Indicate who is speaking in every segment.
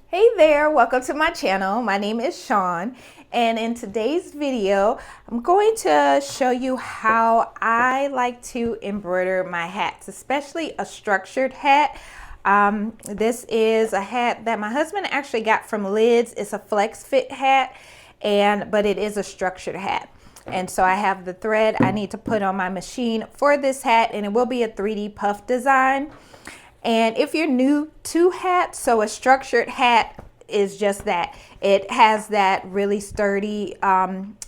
Speaker 1: Hey there, welcome to my channel. My name is Sean, and in today's video I'm going to show you how I like to embroider my hats, especially a structured hat. This is a hat that my husband actually got from Lids. It's a flex fit hat, but it is a structured hat. And so I have the thread I need to put on my machine for this hat, and it will be a 3D puff design. And if you're new to hats, so a structured hat is just that. It has that really sturdy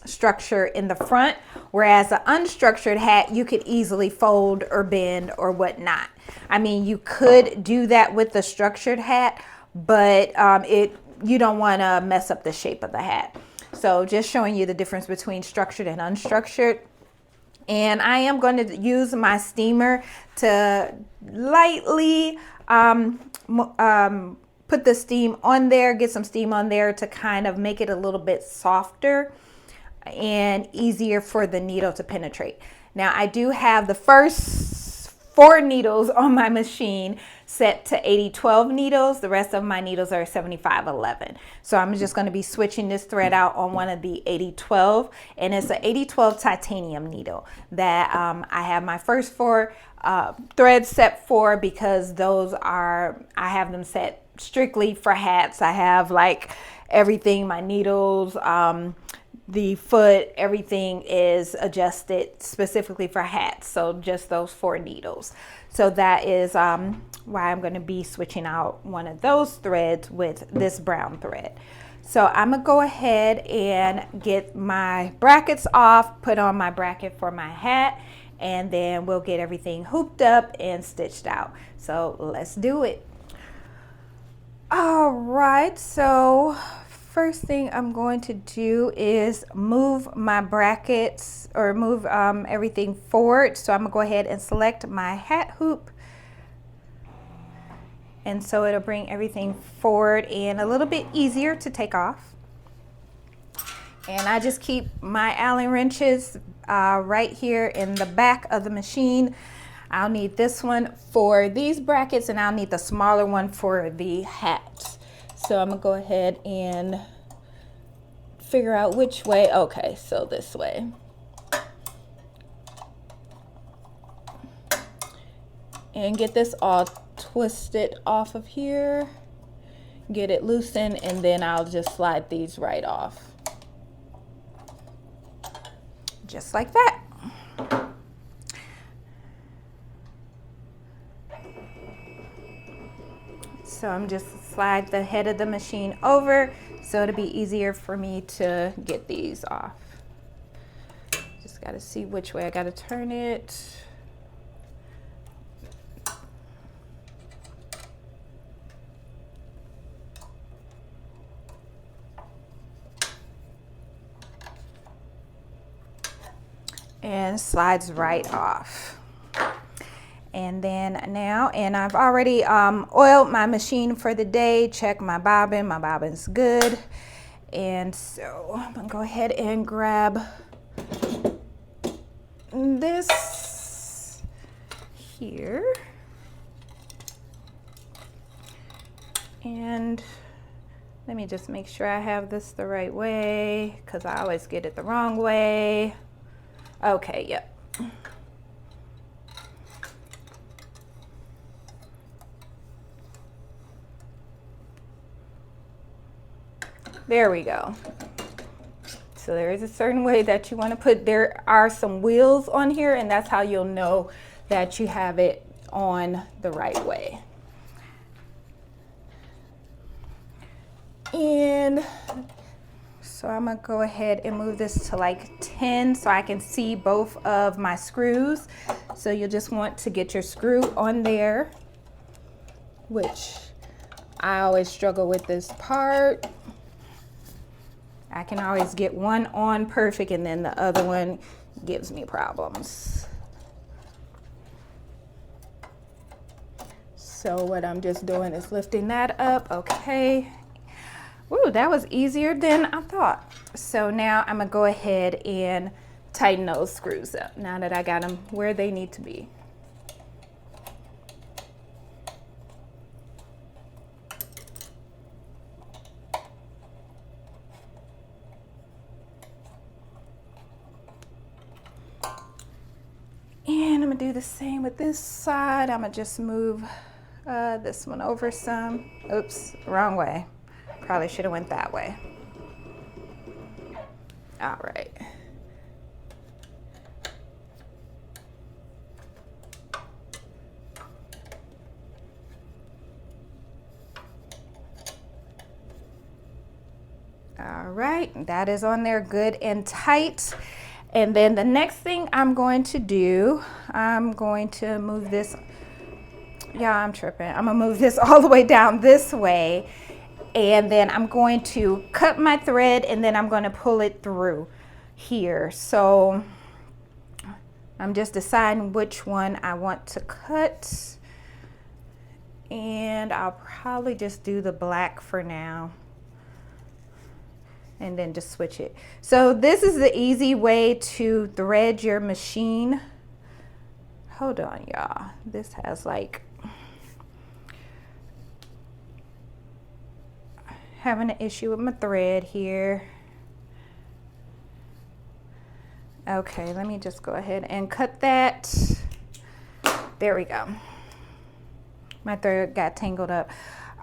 Speaker 1: structure in the front, whereas an unstructured hat you could easily fold or bend or whatnot. I mean, you could do that with the structured hat, but you don't want to mess up the shape of the hat. So just showing you the difference between structured and unstructured. And I am going to use my steamer to lightly put the steam on there, get some steam on there to kind of make it a little bit softer and easier for the needle to penetrate. Now I do have the first 4 needles on my machine set to 80-12 needles. The rest of my needles are 75-11. So I'm just going to be switching this thread out on one of the 80-12, and it's an 80-12 titanium needle that I have my first 4 threads set for, because I have them set strictly for hats. I have like everything, my needles, the foot, everything is adjusted specifically for hats. So just those 4 needles. So that is why I'm going to be switching out one of those threads with this brown thread. So I'm gonna go ahead and get my brackets off, put on my bracket for my hat, and then we'll get everything hooped up and stitched out. So let's do it. All right, so first thing I'm going to do is move my brackets, or move everything forward. So I'm gonna go ahead and select my hat hoop. And so it'll bring everything forward and a little bit easier to take off. And I just keep my Allen wrenches right here in the back of the machine. I'll need this one for these brackets, and I'll need the smaller one for the hat. So I'm gonna go ahead and figure out which way. Okay, so this way. And get this all twisted off of here, get it loosened, and then I'll just slide these right off. Just like that. So I'm just slide the head of the machine over so it'll be easier for me to get these off. Just gotta see which way I gotta turn it. And slides right off. And then and I've already oiled my machine for the day, check my bobbin's good. And so I'm gonna go ahead and grab this here. And let me just make sure I have this the right way, because I always get it the wrong way. Okay, yep. There we go. So there is a certain way that you want to put, there are some wheels on here, and that's how you'll know that you have it on the right way. And so I'm gonna go ahead and move this to like 10 so I can see both of my screws. So you'll just want to get your screw on there, which I always struggle with this part. I can always get one on perfect, and then the other one gives me problems. So what I'm just doing is lifting that up. Okay. Ooh, that was easier than I thought. So now I'm gonna go ahead and tighten those screws up now that I got them where they need to be. do the same with this side. I'm gonna just move this one over some. Oops, wrong way. Probably should have went that way. All right. All right, that is on there good and tight. And then the next thing I'm going to do, I'm going to move this, yeah, I'm tripping. I'm gonna move this all the way down this way. And then I'm going to cut my thread and then I'm going to pull it through here. So I'm just deciding which one I want to cut. And I'll probably just do the black for now. And then just switch it. So this is the easy way to thread your machine. Hold on, y'all. This has like having an issue with my thread here. Okay, let me just go ahead and cut that. There we go. My thread got tangled up.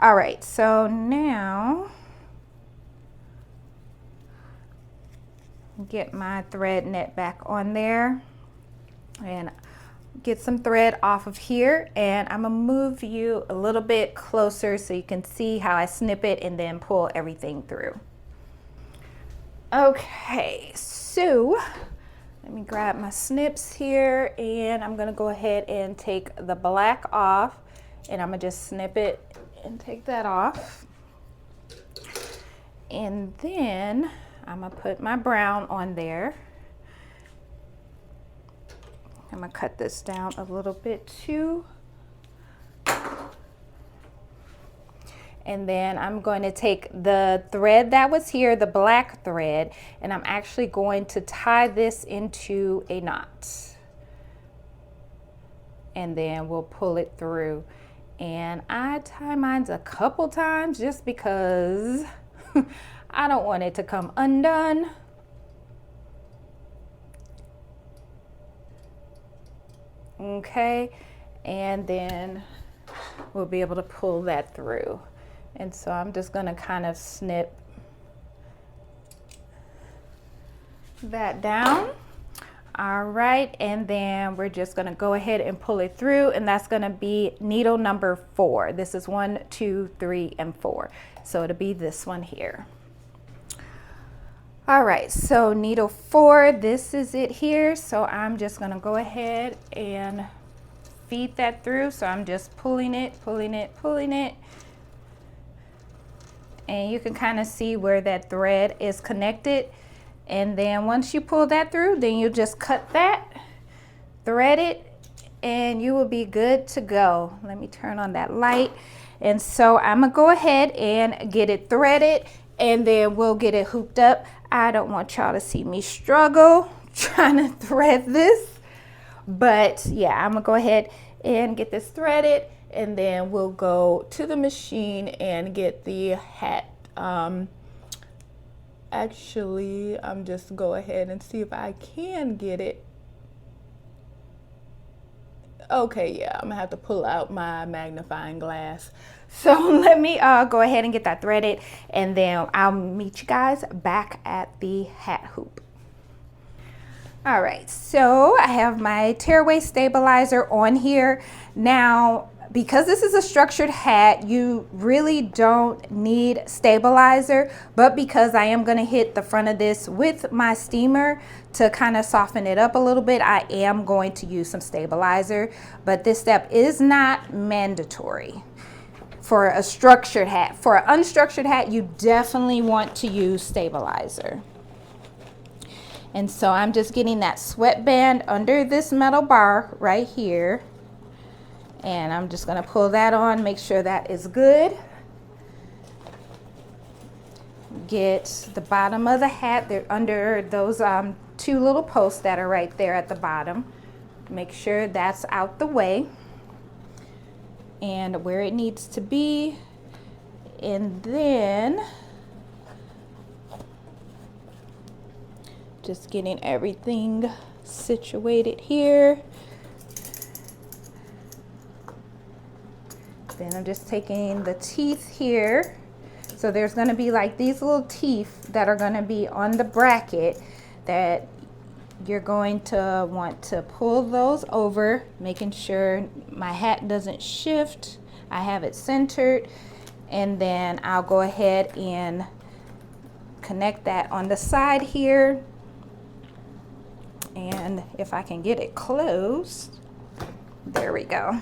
Speaker 1: All right, so now get my thread net back on there and get some thread off of here, and I'm gonna move you a little bit closer so you can see how I snip it and then pull everything through. Okay, so let me grab my snips here, and I'm gonna go ahead and take the black off, and I'm gonna just snip it and take that off. And then I'm gonna put my brown on there. I'm gonna cut this down a little bit too. And then I'm going to take the thread that was here, the black thread, and I'm actually going to tie this into a knot. And then we'll pull it through. And I tie mine a couple times just because I don't want it to come undone. Okay, and then we'll be able to pull that through. And so I'm just gonna kind of snip that down. All right, and then we're just gonna go ahead and pull it through, and that's gonna be needle number 4. This is 1, 2, 3, and 4. So it'll be this one here. All right, so needle 4, this is it here. So I'm just gonna go ahead and feed that through. So I'm just pulling it, pulling it, pulling it. And you can kind of see where that thread is connected. And then once you pull that through, then you just cut that, thread it, and you will be good to go. Let me turn on that light. And so I'm gonna go ahead and get it threaded, and then we'll get it hooped up. I don't want y'all to see me struggle trying to thread this, but yeah, I'm gonna go ahead and get this threaded, and then we'll go to the machine and get the hat. Actually, I'm just go ahead and see if I can get it. Okay, yeah, I'm gonna have to pull out my magnifying glass. So let me go ahead and get that threaded, and then I'll meet you guys back at the hat hoop. All right, so I have my tearaway stabilizer on here. Now, because this is a structured hat, you really don't need stabilizer, but because I am gonna hit the front of this with my steamer to kind of soften it up a little bit, I am going to use some stabilizer, but this step is not mandatory for a structured hat. For an unstructured hat, you definitely want to use stabilizer. And so I'm just getting that sweatband under this metal bar right here. And I'm just gonna pull that on, make sure that is good. Get the bottom of the hat, they're under those 2 little posts that are right there at the bottom. Make sure that's out the way and where it needs to be. And then just getting everything situated here. Then I'm just taking the teeth here. So there's going to be like these little teeth that are going to be on the bracket that you're going to want to pull those over, making sure my hat doesn't shift. I have it centered, and then I'll go ahead and connect that on the side here. And if I can get it closed, there we go.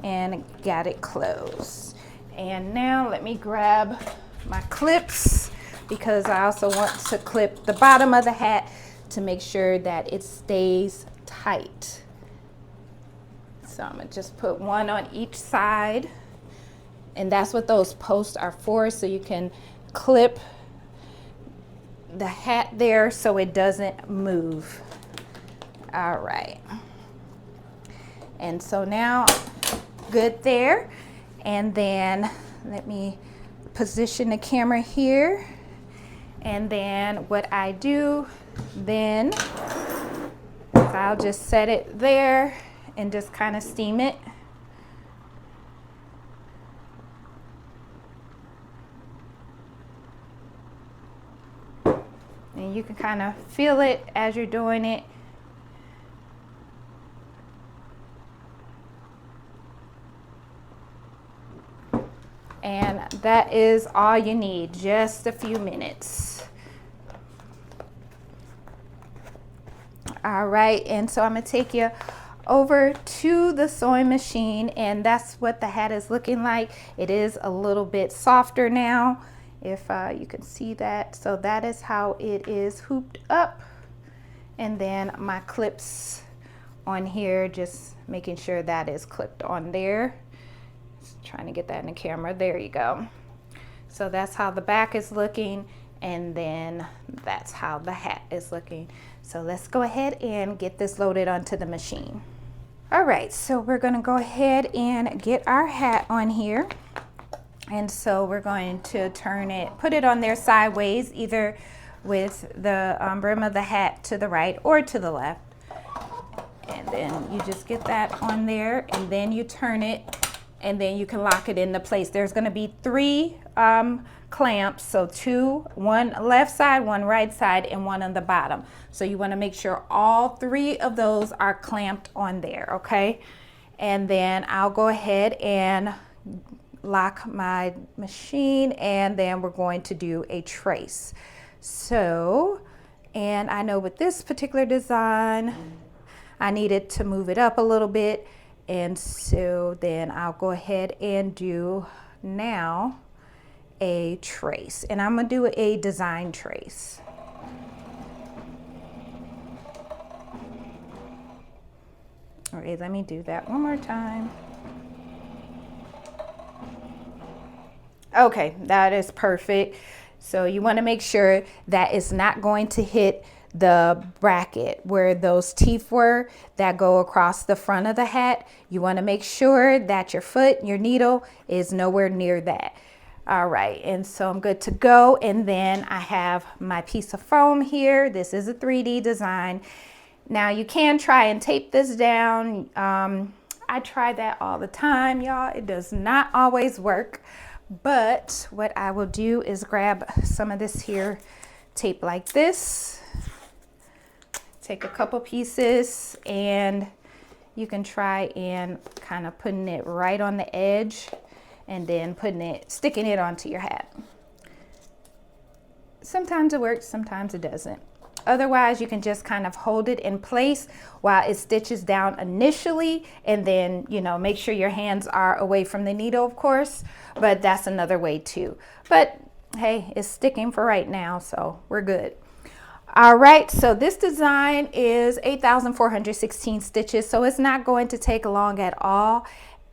Speaker 1: And got it closed. And now let me grab my clips, because I also want to clip the bottom of the hat to make sure that it stays tight. So I'm gonna just put one on each side, and that's what those posts are for, so you can clip the hat there so it doesn't move. All right. And so now, good there. And then let me position the camera here. And then what I do then is I'll just set it there and just kind of steam it. And you can kind of feel it as you're doing it. And that is all you need, just a few minutes. All right, and so I'm gonna take you over to the sewing machine, and that's what the hat is looking like. It is a little bit softer now, if you can see that. So that is how it is hooped up. And then my clips on here, just making sure that is clipped on there. Just trying to get that in the camera. There you go. So that's how the back is looking, and then that's how the hat is looking. So let's go ahead and get this loaded onto the machine. All right, so we're gonna go ahead and get our hat on here. And so we're going to turn it, put it on there sideways, either with the brim of the hat to the right or to the left. And then you just get that on there, and then you turn it, and then you can lock it into place. There's gonna be 3 clamps, so 2, one left side, one right side, and one on the bottom. So you wanna make sure all 3 of those are clamped on there, okay? And then I'll go ahead and lock my machine, and then we're going to do a trace. So, and I know with this particular design, I needed to move it up a little bit. And so then I'll go ahead and do now a trace, and I'm gonna do a design trace. All right, let me do that one more time. Okay, that is perfect. So you want to make sure that it's not going to hit the bracket where those teeth were that go across the front of the hat. You want to make sure that your foot, your needle is nowhere near that. All right, and so I'm good to go. And then I have my piece of foam here. This is a 3D design. Now you can try and tape this down. I try that all the time, y'all. It does not always work, but what I will do is grab some of this here tape like this. Take a couple pieces, and you can try and kind of putting it right on the edge, and then sticking it onto your hat. Sometimes it works, sometimes it doesn't. Otherwise, you can just kind of hold it in place while it stitches down initially, and then, you know, make sure your hands are away from the needle, of course, but that's another way too. But hey, it's sticking for right now, so we're good. All right, so this design is 8,416 stitches, so it's not going to take long at all.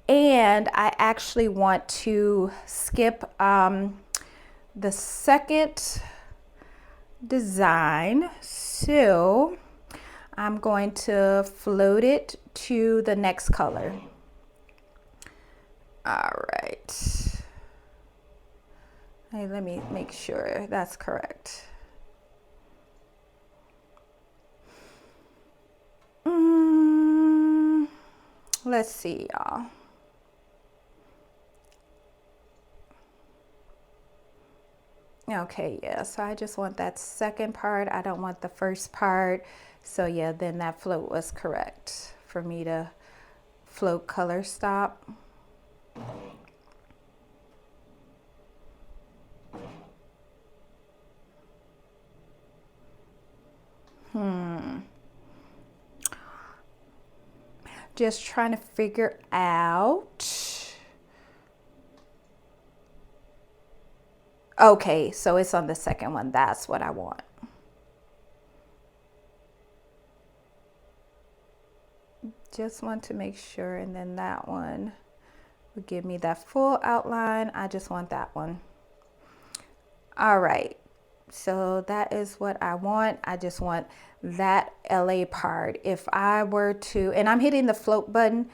Speaker 1: And I actually want to skip the second design, so I'm going to float it to the next color. All right, hey, let me make sure that's correct. Let's see, y'all. Okay, yeah, so I just want that second part. I don't want the first part. So yeah, then that float was correct for me to float color stop. Just trying to figure out. Okay, so it's on the second one. That's what I want. Just want to make sure, and then that one will give me that full outline. I just want that one. All right, so that is what I want. I just want that LA part. If I were to, and I'm hitting the float button.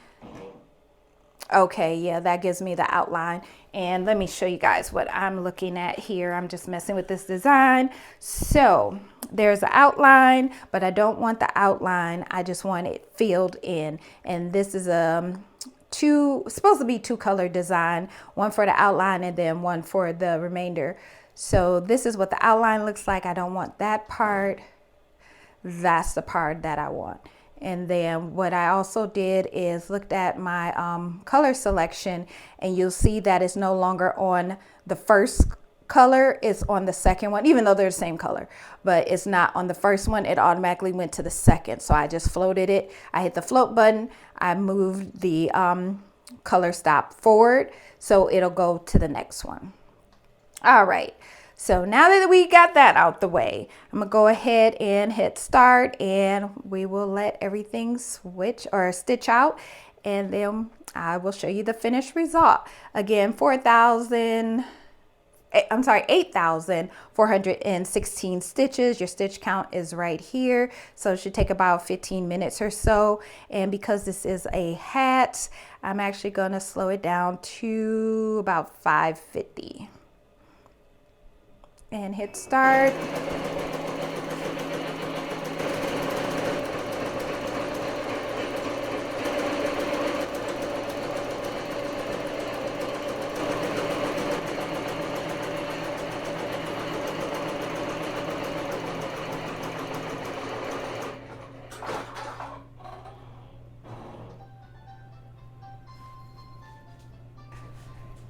Speaker 1: Okay, yeah, that gives me the outline. And let me show you guys what I'm looking at here. I'm just messing with this design. So there's an outline, but I don't want the outline. I just want it filled in. And this is supposed to be two color design, one for the outline and then one for the remainder. So this is what the outline looks like. I don't want that part. That's the part that I want. And then what I also did is looked at my color selection, and you'll see that it's no longer on the first color, it's on the second one, even though they're the same color, but it's not on the first one. It automatically went to the second. So I just floated it. I hit the float button. I moved the color stop forward, so it'll go to the next one. All right. So now that we got that out the way, I'm gonna go ahead and hit start, and we will let everything switch or stitch out, and then I will show you the finished result. Again, 8,416 stitches. Your stitch count is right here. So it should take about 15 minutes or so. And because this is a hat, I'm actually gonna slow it down to about 550. And hit start.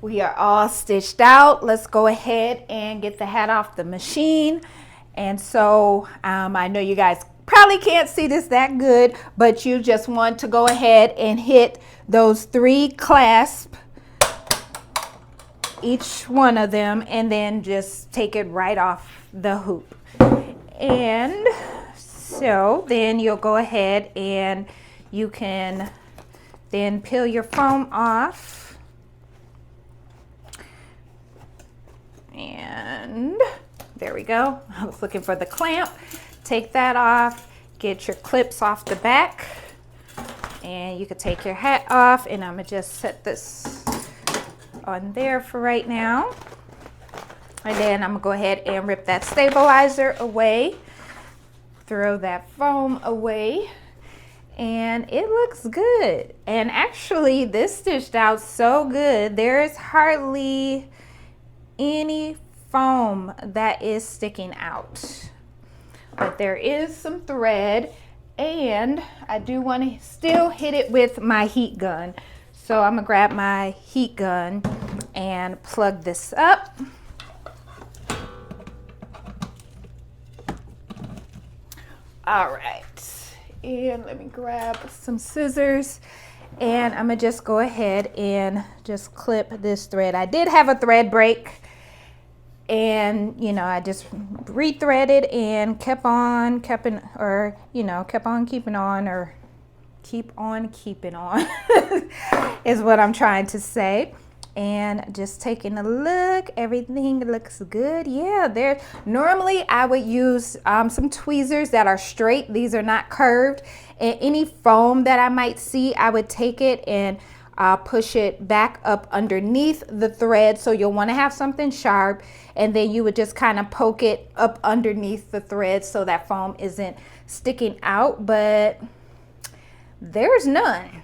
Speaker 1: We are all stitched out. Let's go ahead and get the hat off the machine. And so I know you guys probably can't see this that good, but you just want to go ahead and hit those 3 clasps, each one of them, and then just take it right off the hoop. And so then you'll go ahead and you can then peel your foam off. And there we go. I was looking for the clamp. Take that off, get your clips off the back, and you can take your hat off, and I'm gonna just set this on there for right now. And then I'm gonna go ahead and rip that stabilizer away, throw that foam away, and it looks good. And actually this stitched out so good. There is hardly any foam that is sticking out, but there is some thread, and I do want to still hit it with my heat gun. So I'm gonna grab my heat gun and plug this up. All right, and let me grab some scissors, and I'm gonna just go ahead and just clip this thread. I did have a thread break, and I just rethreaded and keep on keeping on is what I'm trying to say. And just taking a look, everything looks good. Yeah, normally I would use some tweezers that are straight. These are not curved. And any foam that I might see, I would take it and push it back up underneath the thread. So you'll want to have something sharp, and then you would just kind of poke it up underneath the thread so that foam isn't sticking out. But there's none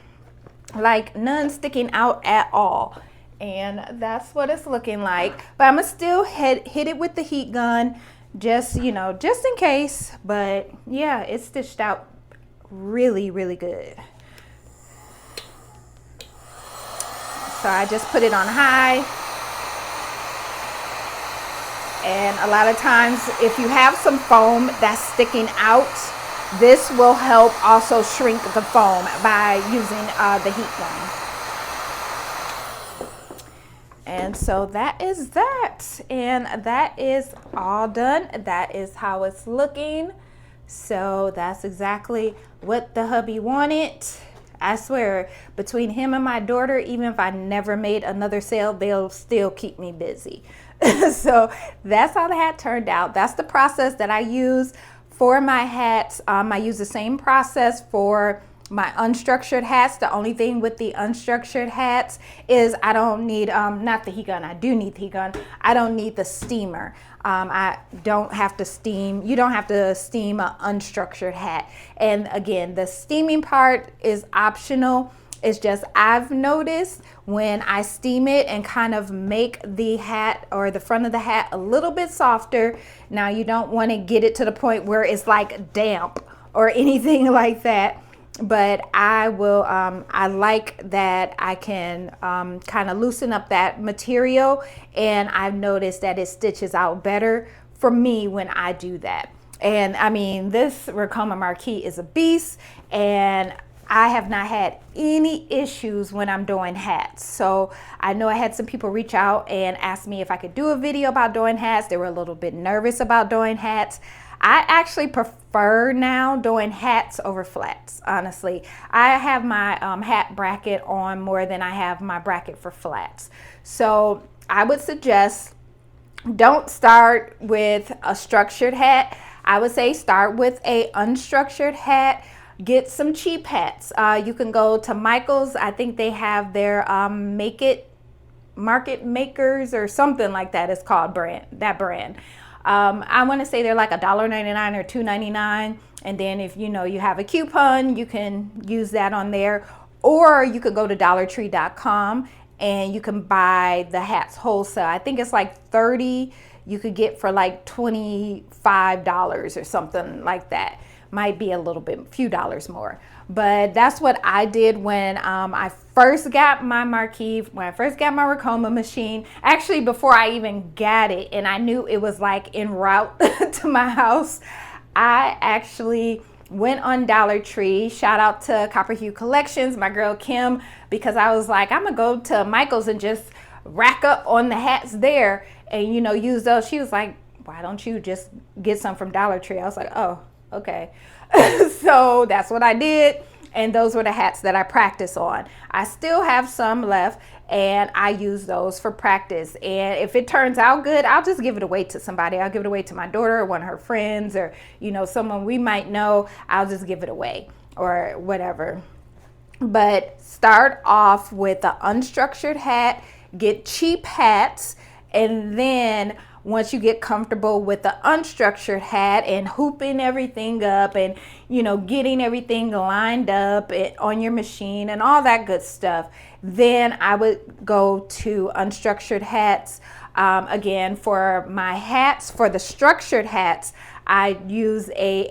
Speaker 1: sticking out at all. And that's what it's looking like. But I'm gonna still hit it with the heat gun, just, you know, just in case. But yeah, it's stitched out really, really good. So I just put it on high. And a lot of times, if you have some foam that's sticking out, this will help also shrink the foam by using the heat gun. And so that is that. And that is all done. That is how it's looking. So that's exactly what the hubby wanted. I swear, between him and my daughter, even if I never made another sale, they'll still keep me busy. So that's how the hat turned out. That's the process that I use for my hats. I use the same process for my unstructured hats. The only thing with the unstructured hats is I don't need, not the heat gun, I do need the heat gun. I don't need the steamer. I don't have to steam, you don't have to steam an unstructured hat. And again, the steaming part is optional. It's just I've noticed when I steam it and kind of make the hat or the front of the hat a little bit softer. Now you don't want to get it to the point where it's like damp or anything like that. But I will, I like that I can kind of loosen up that material, and I've noticed that it stitches out better for me when I do that. And I mean, this Ricoma marquee is a beast, and I have not had any issues when I'm doing hats. So I know I had some people reach out and ask me if I could do a video about doing hats. They were a little bit nervous about doing hats. I actually prefer now doing hats over flats, honestly. I have my hat bracket on more than I have my bracket for flats. So I would suggest don't start with a structured hat. I would say start with a unstructured hat. Get some cheap hats. You can go to Michael's. I think they have their Market Makers or something like that. It's called that brand. I want to say they're like $1.99 or $2.99, and then if you know you have a coupon, you can use that on there, or you could go to dollartree.com and you can buy the hats wholesale. I think it's like 30 you could get for like $25 or something like that. Might be a little bit, few dollars more. But that's what I did when I first got my marquee, when I first got my Ricoma machine. Actually, before I even got it, and I knew it was like en route to my house, I actually went on Dollar Tree. Shout out to Copper Hue Collections, my girl Kim, because I was like, I'm gonna go to Michael's and just rack up on the hats there and, you know, use those. She was like, why don't you just get some from Dollar Tree? I was like, oh, okay. So that's what I did, and those were the hats that I practice on. I still have some left, and I use those for practice. And if it turns out good, I'll just give it away to somebody. I'll give it away to my daughter or one of her friends, or, you know, someone we might know. I'll just give it away or whatever. But start off with an unstructured hat, get cheap hats, and then once you get comfortable with the unstructured hat and hooping everything up and, you know, getting everything lined up on your machine and all that good stuff, then I would go to unstructured hats. Again, for my hats, for the structured hats, I use a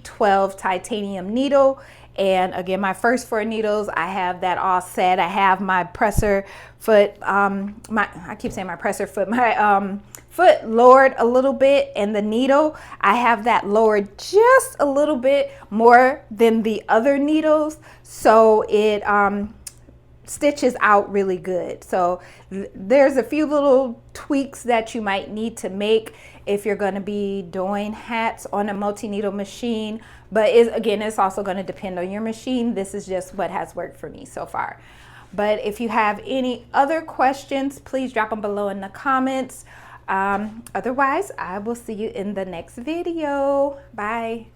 Speaker 1: 80-12 titanium needle. And again, my first 4 needles, I have that all set. I have my presser foot, I keep saying my presser foot, my foot lowered a little bit, and the needle, I have that lowered just a little bit more than the other needles, so it stitches out really good. So there's a few little tweaks that you might need to make if you're going to be doing hats on a multi-needle machine, but again, it's also going to depend on your machine. This is just what has worked for me so far. But if you have any other questions, please drop them below in the comments. Otherwise, I will see you in the next video. Bye.